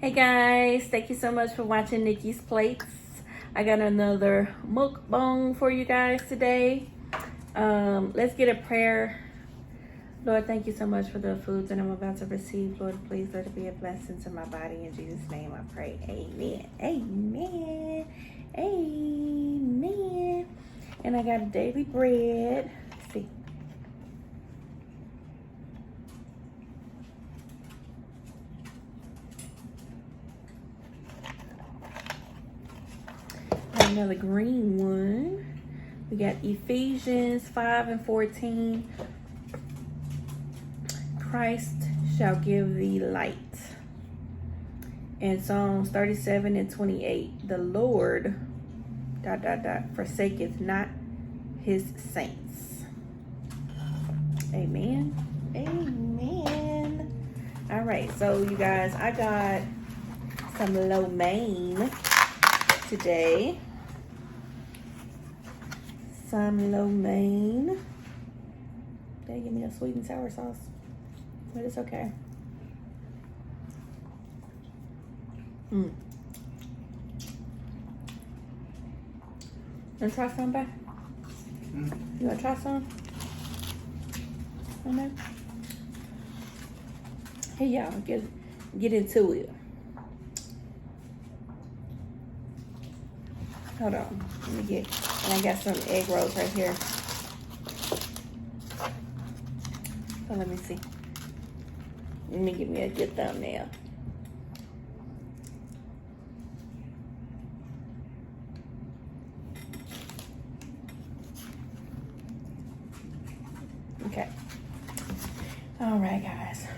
Hey guys, thank you so much for watching Nikki's Plates. I got another mukbang for you guys today. Let's get a prayer. Lord, thank you so much for the foods that I'm about to receive. Lord, please let it be a blessing to my body. In Jesus' name I pray. Amen. Amen. Amen. And I got a daily bread. Let's see. Another green one. We got Ephesians 5:14. Christ shall give thee light. And Psalms 37:28. The Lord forsaketh not his saints. Amen. Amen. All right, so you guys, I got some lo mein today. Some lo mein. They give me a sweet and sour sauce, but it's okay. Wanna try some, babe? You wanna try some? Okay. Hey y'all, get into it. Hold on, let me get, and I got some egg rolls right here. So let me see. Let me give me a good thumbnail. Okay. All right, guys.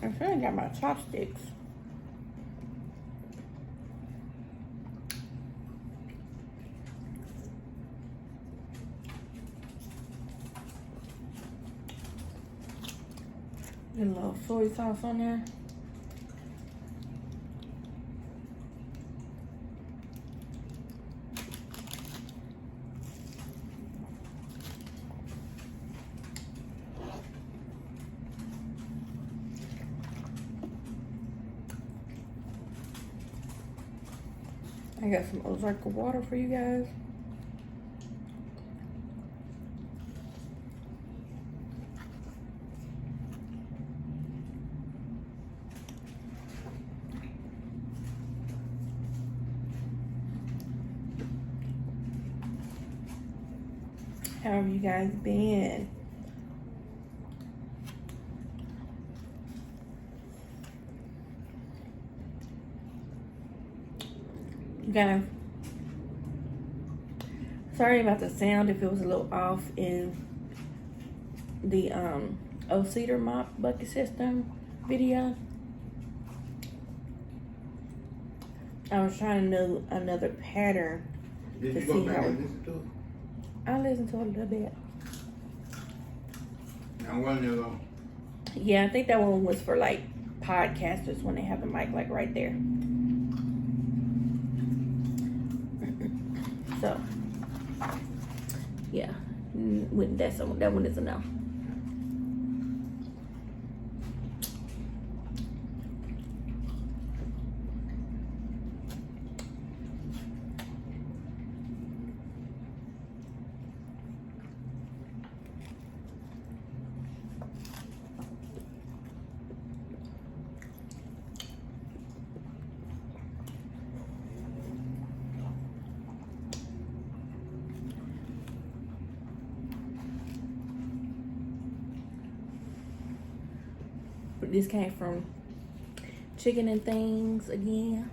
I finally got my chopsticks. Get a little soy sauce on there. I got some Ozarka water for you guys. How have you guys been? Guys, sorry about the sound if it was a little off in the cedar mop bucket system video. I was trying to know another pattern. Did you go back and listen to it? I listened to it a little bit. I wasn't alone. Yeah, I think that one was for like podcasters when they have the mic like right there. So, yeah, that one is a no. This came from Chicken and Things again.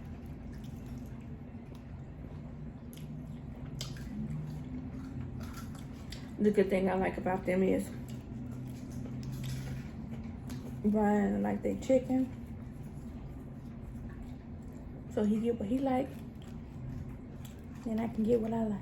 The good thing I like about them is Brian like their chicken, so he get what he like, and I can get what I like.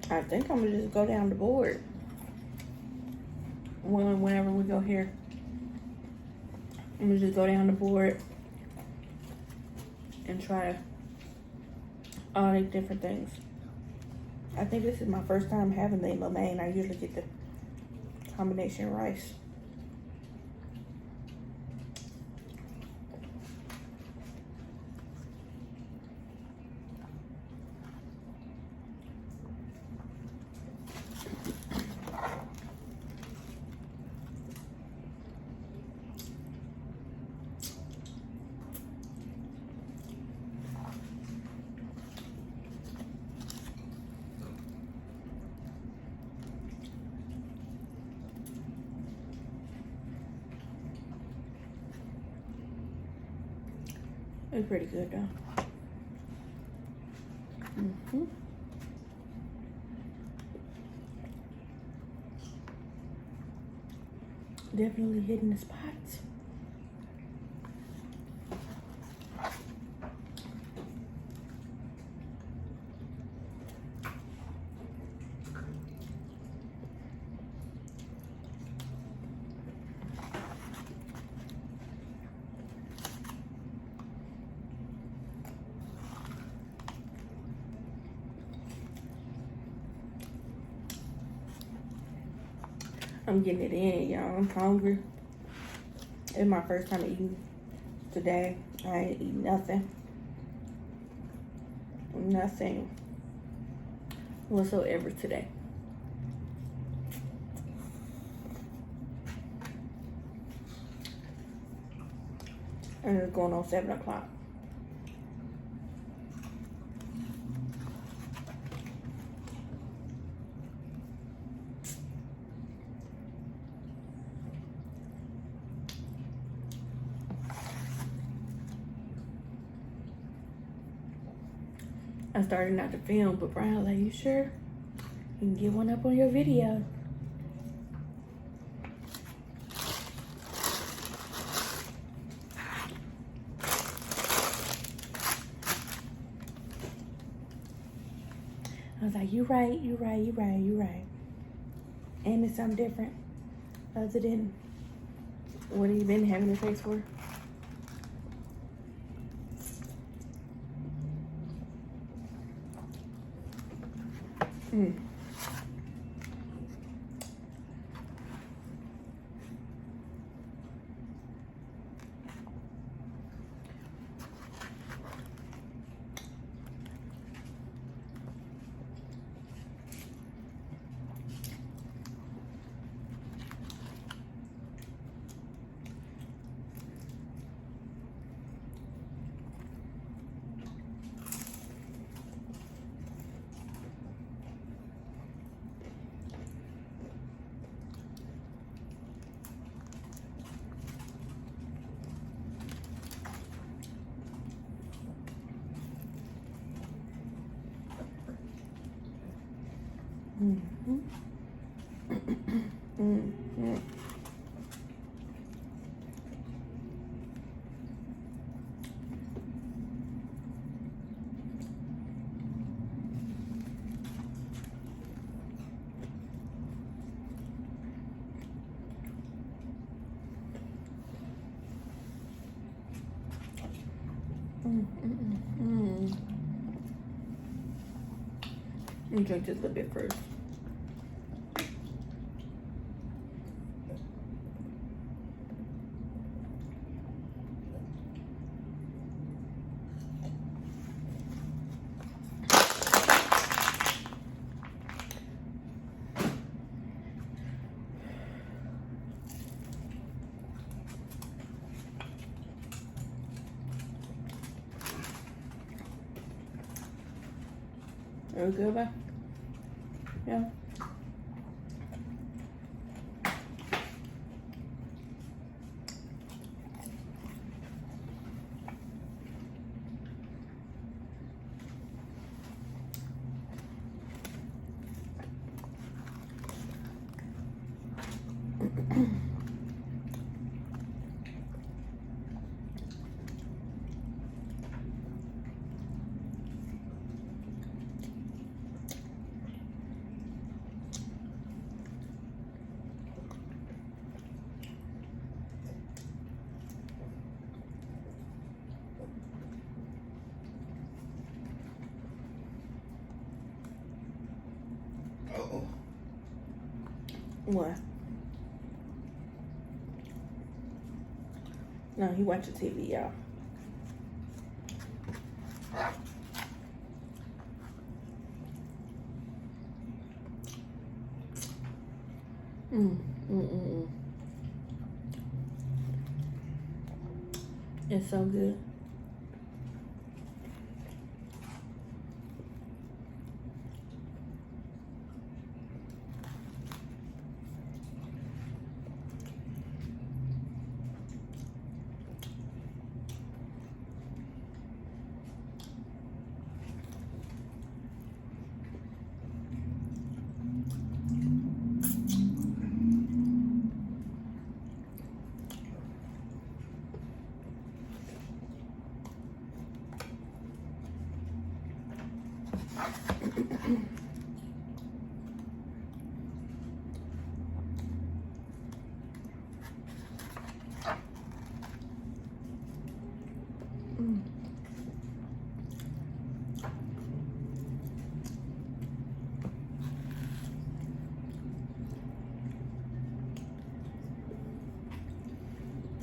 I think I'm gonna just go down the board whenever we go here. I'm gonna just go down the board and try all these different things. I think this is my first time having the lo mein. I usually get the combination rice. It's pretty good though. Definitely hitting the spots. I'm getting it in, y'all. I'm hungry. It's my first time eating today. I ain't eating nothing. Nothing whatsoever today. And it's going on 7 o'clock. I started not to film, but Brian was like, you sure? You can get one up on your video. I was like, you right. And it's something different other than what have you been having your face for? Let me drink this a little bit first. It was good, but yeah. Uh-oh. What? No, he watching TV, y'all. Mm. It's so good.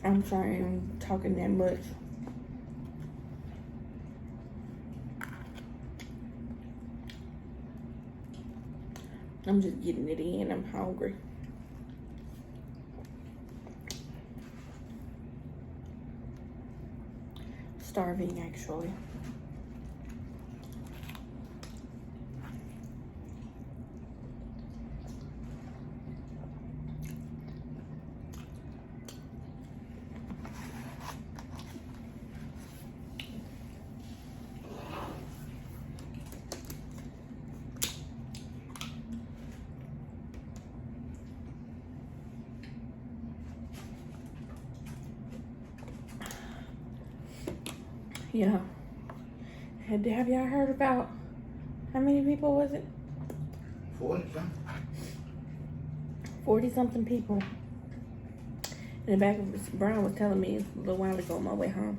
I'm sorry I'm talking that much. I'm just getting it in. I'm hungry. Starving, actually. Yeah. Have y'all heard about how many people was it? 40 something. 40 something people. In the back of Brian was telling me a little while ago on my way home.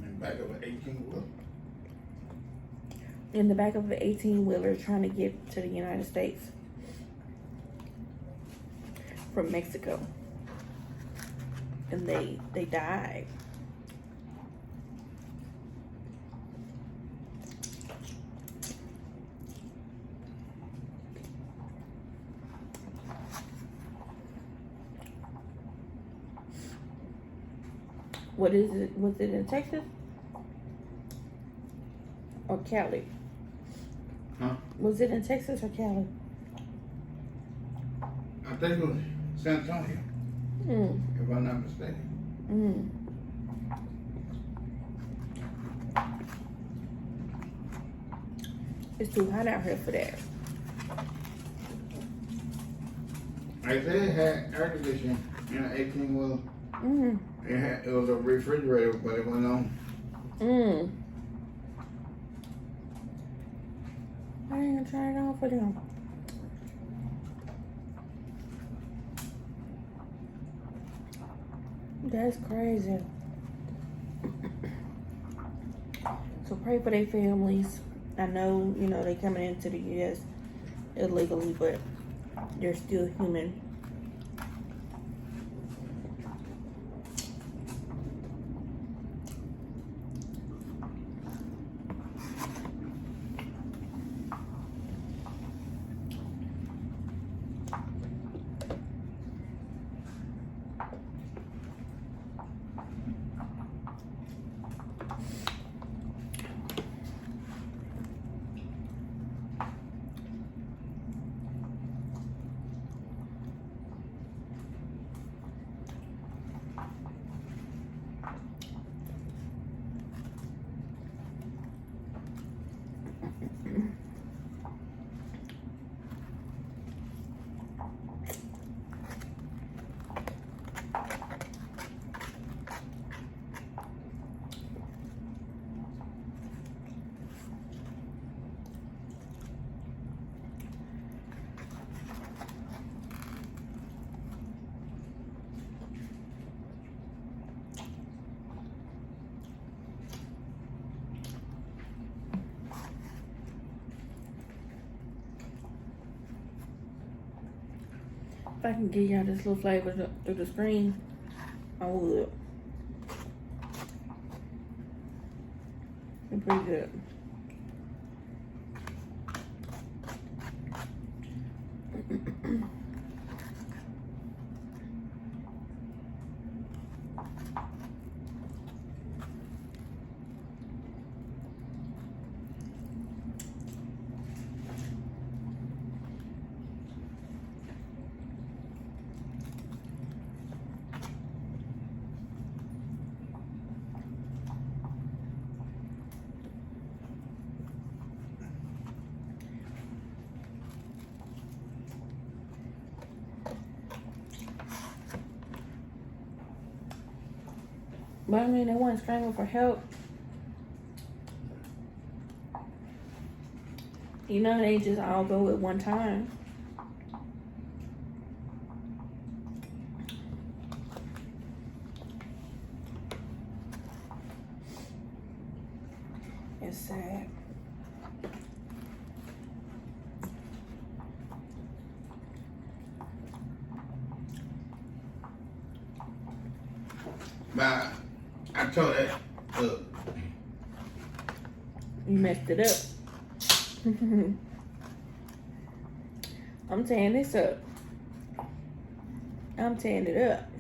In the back of an 18-wheeler. In the back of an 18-wheeler trying to get to the United States from Mexico. And they died. What is it? Was it in Texas? Or Cali? Huh? Was it in Texas or Cali? I think it was San Antonio, if I'm not mistaken. It's too hot out here for that. I said it had air conditioning in an 18-wheeler. It was a refrigerator, but it went on. I ain't gonna turn it on for them. That's crazy. So pray for their families. I know, they coming into the U.S. illegally, but they're still human. If I can give y'all this little flavor through the screen, I would. It's pretty good. But I mean, they weren't screaming for help. You know, they just all go at one time. It's sad. But I told that, look, You messed it up. I'm tearing this up. I'm tearing it up.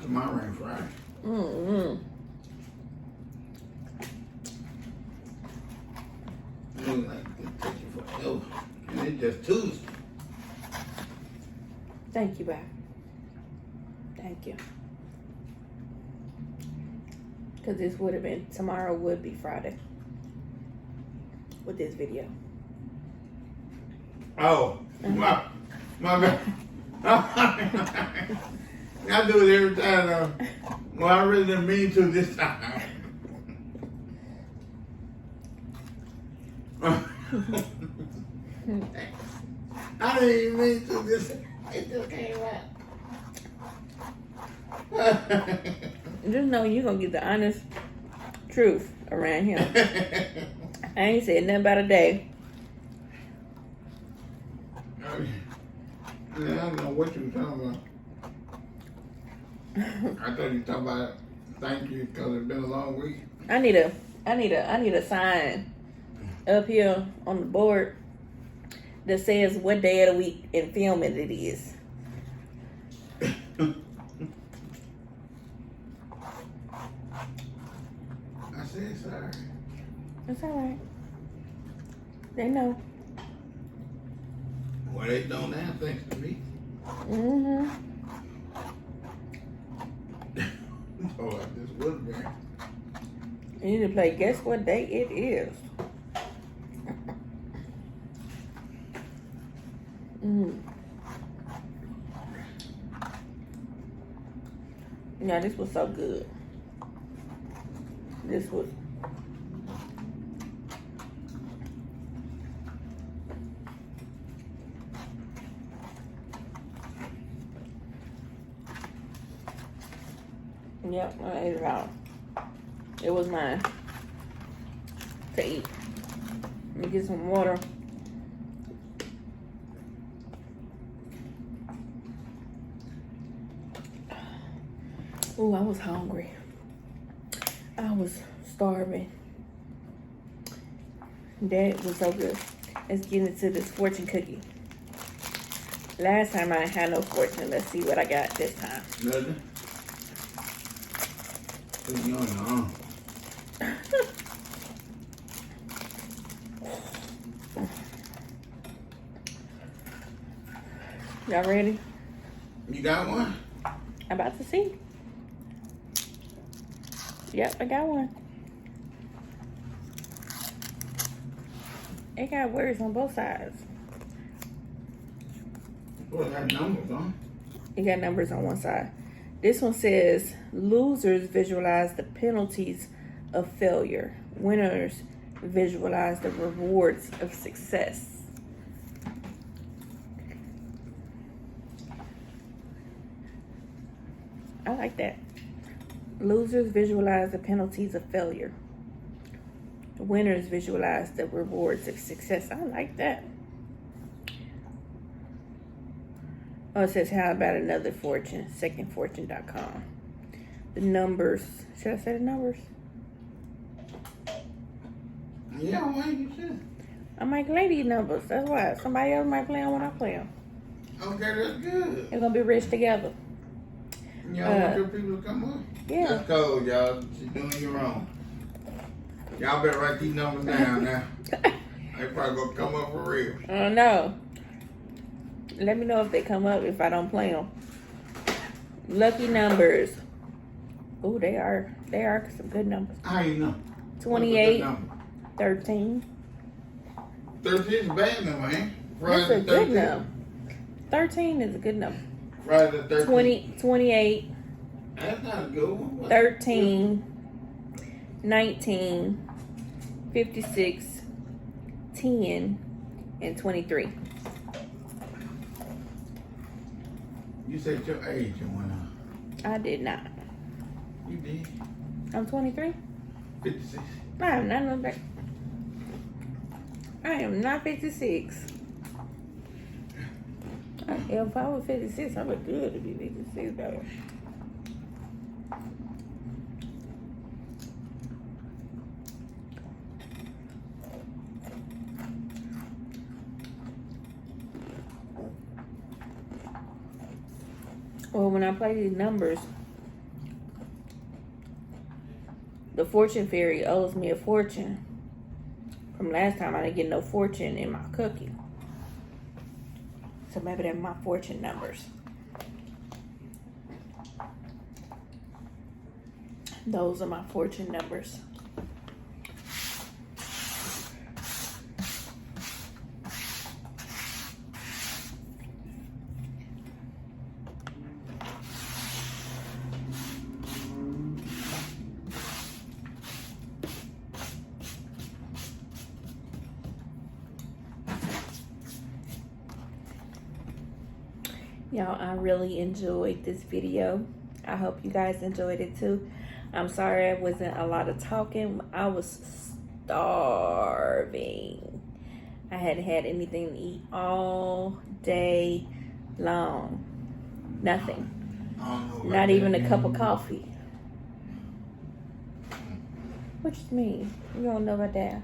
what's my rain Friday? Mm-hmm. It look like it take you forever. And it's just Tuesday. Thank you, babe. Thank you. Because this would have been, tomorrow would be Friday. With this video. Oh, my bad. I do it every time though. Well, I really didn't mean to this time. I didn't even mean to this time. It just came out. Just know you're going to get the honest truth around here. I ain't said nothing about a day. I don't know what you were talking about. I thought you were talking about thank you because it's been a long week. I need a sign up here on the board that says what day of the week and filming it is. I said sorry. It's all right. They know. Well, they don't now, thanks to me. Mm-hmm. Oh, I just would be. You need to play guess what day it is. Yeah, this was so good. This was. Yep, I ate it all. It was mine to eat. Let me get some water. Oh, I was hungry. I was starving. That was so good. Let's get into this fortune cookie. Last time I didn't have no fortune. Let's see what I got this time. Nothing. You on your own. Y'all ready? You got one? I'm about to see. Yep, I got one. It got words on both sides. Well, it got numbers on. It got numbers on one side. This one says, losers visualize the penalties of failure. Winners visualize the rewards of success. I like that. Losers visualize the penalties of failure. Winners visualize the rewards of success. I like that. Oh, it says, how about another fortune? Secondfortune.com. The numbers. Should I say the numbers? Yeah, why you should? I might play these numbers. That's why. Somebody else might play them when I play them. Okay, that's good. They're going to be rich together. Y'all want your people to come up? Yeah. That's cold, y'all. She's doing you wrong. Y'all better write these numbers down now. They probably gonna come up for real. I don't know. Let me know if they come up if I don't play them. Lucky numbers. Oh, they are some good numbers. How you know? 28, 13. 13 is a bad number, ain't? That's a good number. 13 is a good number. Friday the 13th. 28. That's not a good one. 13, 19, 56, 10, and 23. You said your age and went on. I did not. You did. I'm 23. 56. I am not no back. I am not 56. If I was 56, I look good to be 56 though. Well, when I play these numbers, the fortune fairy owes me a fortune. From last time, I didn't get no fortune in my cookie. So maybe they're my fortune numbers. Those are my fortune numbers. Y'all, I really enjoyed this video. I hope you guys enjoyed it too. I'm sorry it wasn't a lot of talking. I was starving. I hadn't had anything to eat all day long. Nothing. Not even a cup of coffee. What you mean? You don't know about that?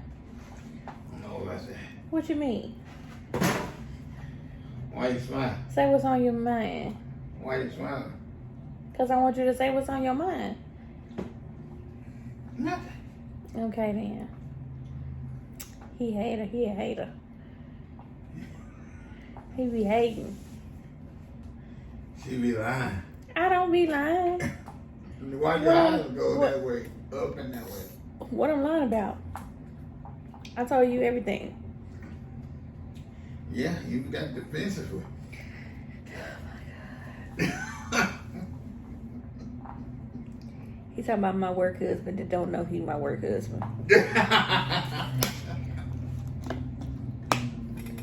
I don't know what I said. What you mean? Why you smiling? Say what's on your mind. Why you smiling? Because I want you to say what's on your mind. Nothing. Okay then. He a hater. He be hating. She be lying. I don't be lying. Why your eyes go that way? Up and that way. What I'm lying about? I told you everything. Yeah, you got defensive with. He's talking about my work husband that don't know he my work husband.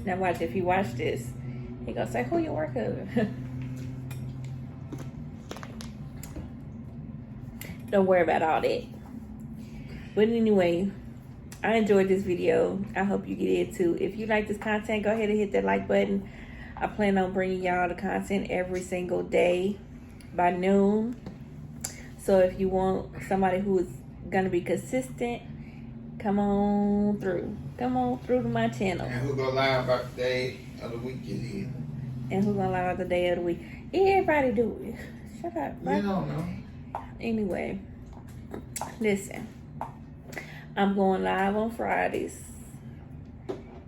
Now watch, if he watch this, he gonna say, who your work husband? Don't worry about all that. But anyway, I enjoyed this video. I hope you get it too. If you like this content, go ahead and hit that like button. I plan on bringing y'all the content every single day by noon. So if you want somebody who is going to be consistent, come on through. Come on through to my channel. And who go live about the day of the week it is. And who's going to live out the day of the week. Everybody do it. Shut up. You don't know. Anyway, listen. I'm going live on Fridays.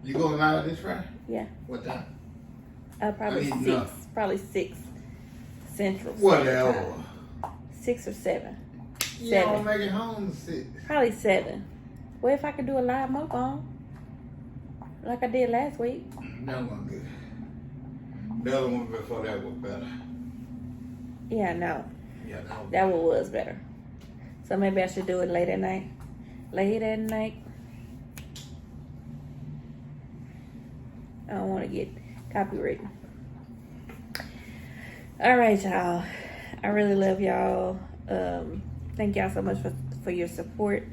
You going live this Friday? Yeah. What time? Probably I need 6. enough. Probably 6 Central. Whatever. 6 or 7. You don't 7. make it home 6. Probably 7. Well, if I could do a live mukbang like I did last week. That one good. The other one before that was better. Yeah, no. Yeah, That one was better. So maybe I should do it late at night. Late at night. I don't want to get copyrighted. All right, y'all. I really love y'all. Thank y'all so much for your support.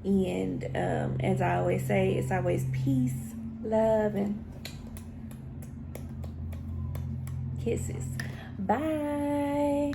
And as I always say, it's always peace, love, and kisses. Bye.